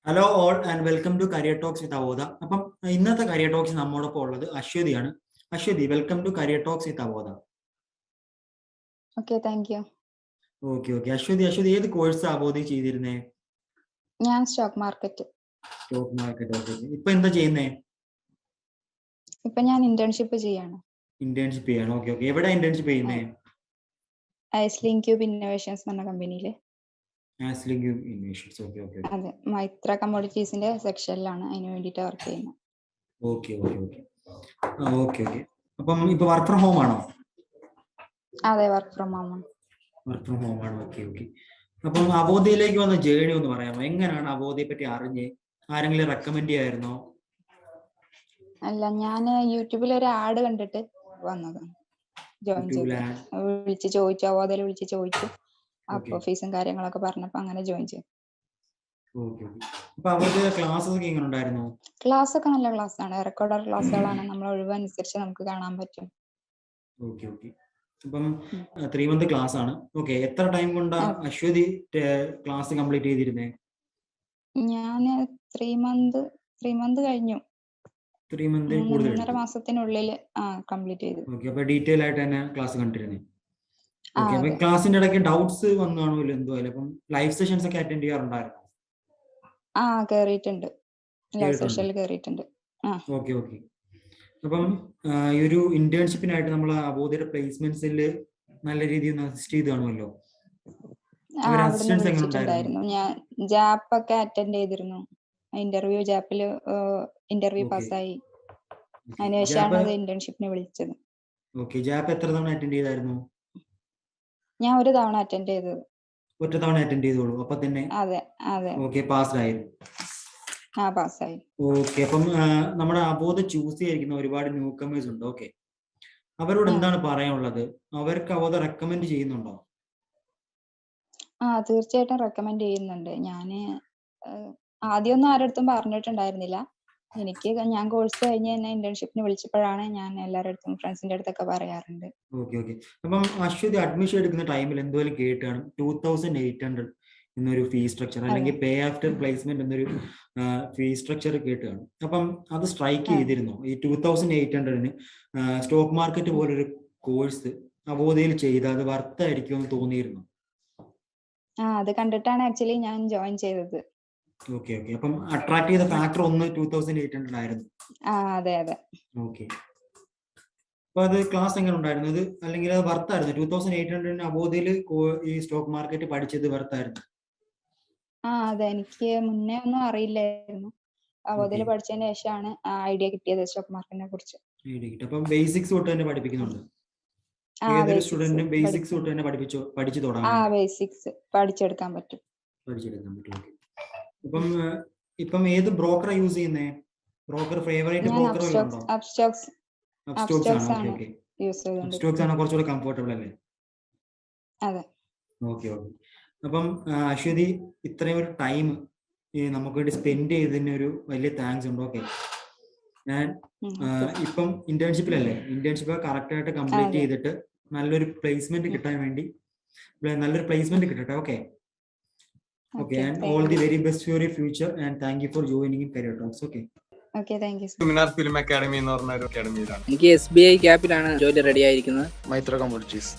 Hello all and welcome to career talks with Avodha. അപ്പം ഇന്നത്തെ career talks നമ്മോടൊപ്പം ഉള്ളത് അശ്വതിയാണ്. Aswathi, welcome to career talks with Avodha. Okay, thank you. Okay. Aswathi ഏത് course അവോധ ചെയ്തിരുന്നേ? ഞാൻ സ്റ്റോക്ക് മാർക്കറ്റ്. ഓക്കെ. ഇപ്പൊ എന്താ ചെയ്യുന്നേ? ഇപ്പൊ ഞാൻ ഇന്റേൺഷിപ്പ് ചെയ്യാണ്. ഇന്റേൺഷിപ്പ് ചെയ്യാണ്. ഓക്കെ. എവിടെ ഇന്റേൺഷിപ്പ് ചെയ്യുന്നേ? ഐസ്ലിങ്ക്യൂബ് ഇന്നോവേഷൻസ് എന്ന കമ്പനിയില്. ഓക്കെ. അതെ, മൈത്ര കമ്മോഡിറ്റീസിന്റെ സെക്ഷനിലാണ് അതിന് വേണ്ടിട്ട് വർക്ക് ചെയ്യുന്നത്. ഓക്കെ. അപ്പം ഇപ്പൊ വർക്ക് ഫ്രം ഹോം ആണോ? അതെ, വർക്ക് ഫ്രം ഹോം ആണ്. ഓക്കെ. അപ്പം അവോധയിലേക്ക് വന്ന ജേർണി ഒന്ന് പറയാമോ? എങ്ങനെയാണ് അവോധയെ പറ്റി അറിഞ്ഞ്? ആരെങ്കിലും റെക്കമെൻഡ് ചെയ്യായിരുന്നോ? അല്ല, ഞാൻ യൂട്യൂബിൽ ഒരു ആഡ് കണ്ടിട്ട് വന്നതാണ്. ജോയിൻ ചെയ്തു. അവോധയിൽ വിളിച്ച് ചോദിച്ചു. അപ്പൊ ഫീസും കാര്യങ്ങളൊക്കെ പറഞ്ഞപ്പോ അങ്ങനെ ജോയിൻ ചെയ്തു. ക്ലാസ് ഒക്കെ നല്ല ക്ലാസ് ആണ്. റെക്കോർഡഡ് ക്ലാസ്സുകളാണ്. നമ്മൾ ഒഴിവനുസരിച്ച് നമുക്ക് കാണാൻ പറ്റും. ഓക്കെ. അപ്പം 3 month ക്ലാസ് ആണ്. ഓക്കെ. എത്ര ടൈം കൊണ്ട് അശ്വതി ക്ലാസ് കംപ്ലീറ്റ് ചെയ്തിരുന്നേ? ഞാൻ 3 month കഴിഞ്ഞു. 3 month കൂടുതൽ 3.5 മാസത്തിനുള്ളിൽ കംപ്ലീറ്റ് ചെയ്തു. ഓക്കെ. അപ്പൊ ഡീറ്റെയിൽ ആയിട്ട് തന്നെ ക്ലാസ് കണ്ടിരുന്നേ. ഓക്കെ. അപ്പൊ ക്ലാസിന്റെ ഇടയ്ക്ക് ഡൗട്ട്സ് വന്നു കാണുമല്ലോ എന്തോ അല്ലേ? അപ്പം ലൈവ് സെഷൻസ് ഒക്കെ അറ്റൻഡ് ചെയ്യാറുണ്ടായിരുന്നു? കേറിയിട്ടുണ്ട്. ലൈവ് സെഷനിൽ കേറിയിട്ടുണ്ട്. ഓക്കെ. അപ്പം ഈ ഒരു ഇന്റേൺഷിപ്പിനായിട്ട് നമ്മൾ അവോധയുടെ പ്ലേസ്മെന്റ്സിൽ നല്ല രീതിയിൽ അസിസ്റ്റ് ചെയ്ത് കാണുമല്ലോ. ഞാൻ ജാപ്പ് ഒക്കെ അറ്റൻഡ് ചെയ്തിരുന്നു. ജാപ്പില് ഇന്റർവ്യൂ പാസ്സായി. അതിനുശേഷമാണ് ഇന്റേൺഷിപ്പിന് വിളിച്ചത്. ഓക്കെ. ജാപ്പ് എത്ര തവണ അറ്റൻഡ് ചെയ്തായിരുന്നു? ഞാൻ ഒരു തവണ അറ്റൻഡ് ചെയ്തത്. ഒറ്റ തവണ അറ്റൻഡ് ചെയ്തോളൂ അപ്പൊ തന്നെ? അതെ. ഓക്കെ. പാസ്സായി. ഓക്കെ. അപ്പം നമ്മുടെ അവോധ ചൂസ് ചെയ്തിരിക്കുന്ന ഒരുപാട് ന്യൂ കമേഴ്സ് ഉണ്ട്. ഓക്കെ. അവരോട് എന്താണ് പറയാനുള്ളത്? അവർക്ക് അവോധ റെക്കമെൻഡ് ചെയ്യുന്നുണ്ടോ? തീർച്ചയായിട്ടും റെക്കമെൻഡ് ചെയ്യുന്നുണ്ട്. ഞാന് ആദ്യമൊന്നും ആരടുത്തും പറഞ്ഞിട്ടുണ്ടായിരുന്നില്ല. ഞാൻ കോഴ്സ് കഴിഞ്ഞ് തന്നെ ഇന്റേൺഷിപ്പിന് വിളിച്ചപ്പോഴാണ് ഞാൻ എല്ലാവരുടെ അടുത്തും ഫ്രണ്ട്സിന്റെ അടുത്തൊക്കെ പറയാറുണ്ട്. ഓക്കെ. അപ്പം അശ്വതി അഡ്മിഷൻ എടുക്കുന്ന ടൈമിൽ എന്തുപോലെ കേട്ടാണ് 2800 എന്നൊരു ഫീ സ്ട്രക്ചർ അല്ലെങ്കിൽ പേ ആഫ്റ്റർ പ്ലേസ്മെന്റ് എന്നൊരു ഫീ സ്ട്രക്ചർ കേട്ടാണ്. അപ്പം അത് സ്ട്രൈക്ക് ചെയ്തിരുന്നോ? ഈ 2800-ന് സ്റ്റോക്ക് മാർക്കറ്റ് പോലൊരു കോഴ്സ് അവോധയിൽ ചെയ്ത് അത് വർത്ത് ആയിരിക്കും എന്ന് തോന്നിയിരുന്നു? അത് കണ്ടിട്ടാണ് ആക്ച്വലി ഞാൻ ജോയിൻ ചെയ്തത്. ഓക്കെ. അപ്പം അട്രാക്ട് ചെയ്ത ഫാക്ടർ ഒന്ന് 2800 ആയിരുന്നു. അതെ. ഓക്കെ. അപ്പൊ അത് ക്ലാസ് എങ്ങനെ ഉണ്ടായിരുന്നു? അത് അല്ലെങ്കിൽ അത് വർത്തായിരുന്നു? 2800-ന് അവോധയിൽ ഈ സ്റ്റോക്ക് മാർക്കറ്റ് പഠിച്ചത് വർത്തായിരുന്നു? അതെ, എനിക്ക് മുന്നേ ഒന്നും അറിയില്ലായിരുന്നു. അവോധയിൽ പഠിച്ചതിന് ശേഷമാണ് ഐഡിയ കിട്ടിയത് സ്റ്റോക്ക് മാർക്കറ്റിനെ കുറിച്ച്. അപ്പം ബേസിക്സ് തൊട്ട് തന്നെ പഠിപ്പിക്കുന്നുണ്ട്? ഏതൊരു സ്റ്റുഡന്റിനും ബേസിക്സ് തൊട്ട് തന്നെ പഠിച്ചു തുടങ്ങാം? ബേസിക്സ് പഠിച്ചെടുക്കാൻ പറ്റും. ഇപ്പം ഏത് ബ്രോക്കർ യൂസ് ചെയ്യുന്നേ? ബ്രോക്കർ ഫേവറേറ്റ് ബ്രോക്കർ ഉണ്ടോ? അപ്സ്റ്റോക്സ് ആണ്. ഓക്കെ. അപ്സ്റ്റോക്സ് ആണ് കുറച്ചുകൂടെ കംഫർട്ടബിൾ അല്ലേ? അതെ. ഓക്കെ. അപ്പം അശ്വതി ഇത്രയും ഒരു ടൈം നമുക്ക് വേണ്ടി സ്പെൻഡ് ചെയ്തതിന് ഒരു വലിയ താങ്ക്സ് ഉണ്ട്. ഓക്കെ. ഞാൻ ഇപ്പം ഇന്റേൺഷിപ്പിലല്ലേ? ഇന്റേൺഷിപ്പ് കറക്റ്റ് ആയിട്ട് കംപ്ലീറ്റ് ചെയ്തിട്ട് നല്ലൊരു പ്ലേസ്മെന്റ് കിട്ടാൻ വേണ്ടി നല്ലൊരു പ്ലേസ്മെന്റ് കിട്ടട്ടെ. Okay. And all the very best for your future and thank you for joining in Career Talks. Okay, thank you. Seminar film academy എന്ന് പറഞ്ഞ ഒരു അക്കാഡമിയിലാണ്. എനിക്ക് SBI ക്യാപ്പിലാണ് ജോലി റെഡി ആയിരിക്കുന്നത്. മൈത്ര കമ്മോഡിറ്റീസ്.